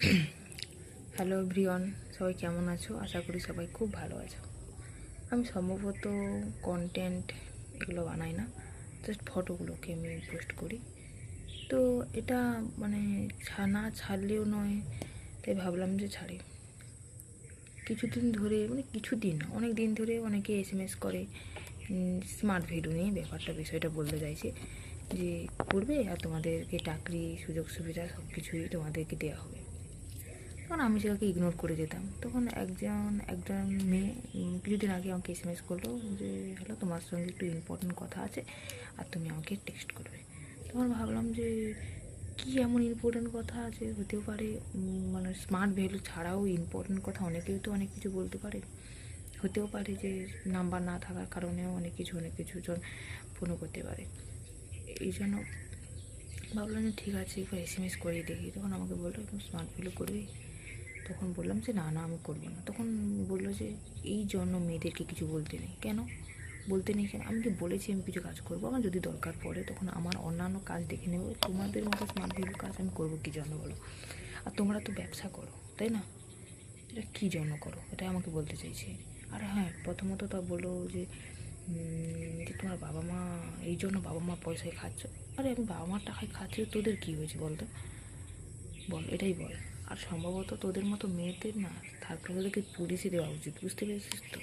Hello everyone, সবাই কেমন আছো? আশা করি সবাই খুব ভালো আছো। আমি সম্ভবত কন্টেন্ট এগুলো বানাই না, জাস্ট ফটোগুলোকে আমি পোস্ট করি। তো এটা মানে না ছাড়লেও নয়, তাই ভাবলাম যে ছাড়ি। কিছুদিন ধরে, মানে কিছুদিন না, অনেক দিন ধরে অনেকে এসএমএস করে স্মার্ট ভিডিও নিয়ে বিষয়টা বলতে চাইছে যে করবে আর তোমাদেরকে চাকরি সুযোগ সুবিধা সব কিছুই তোমাদেরকে দেওয়া হবে। তখন আমি সেটাকে ইগনোর করে যেতাম। তখন একজন মেয়ে কিছুদিন আগে আমাকে এসএমএস করলো যে হ্যালো, তোমার সঙ্গে একটু ইম্পর্টেন্ট কথা আছে আর তুমি আমাকে টেক্সট করবে। তখন ভাবলাম যে কী এমন ইম্পর্টেন্ট কথা আছে, হতেও পারে মানে স্মার্ট ভ্যালু ছাড়াও ইম্পর্টেন্ট কথা অনেকেই তো অনেক কিছু বলতে পারে। হতেও পারে যে নাম্বার না থাকার কারণেও অনেক কিছু জন ফোনও করতে পারে। এই জন্য ভাবলাম যে ঠিক আছে, একবার এসএমএস করেই দেখি। তখন আমাকে বললো স্মার্ট ভ্যালু করবি? তখন বললাম যে না আমি করবো না। তখন বললো যে এই জন্য মেয়েদেরকে কিছু বলতে নেই কেন? আমি কি বলেছি আমি কিছু কাজ করবো? আমার যদি দরকার পড়ে তখন আমার অন্যান্য কাজ দেখে নেবো। তোমাদের মতো স্মার্ট ভ্যালু কাজ আমি করবো কী জন্য বলো? আর তোমরা তো ব্যবসা করো, তাই না? এটা কী জন্য করো, এটা আমাকে বলতে চাইছে। আর হ্যাঁ, প্রথমত তা বললো যে তোমার বাবা মা, এই জন্য বাবা মা পয়সায় খাচ্ছ। আরে আমি বাবা মার টাকায় খাচ্ছি, তোদের কী হয়েছে বলতো? বল, এটাই বল। আর সম্ভবত তোদের মতো মেয়েদের না, তারপরে ওদেরকে পুলিশে দেওয়া উচিত, বুঝতে পেরেছিস তো?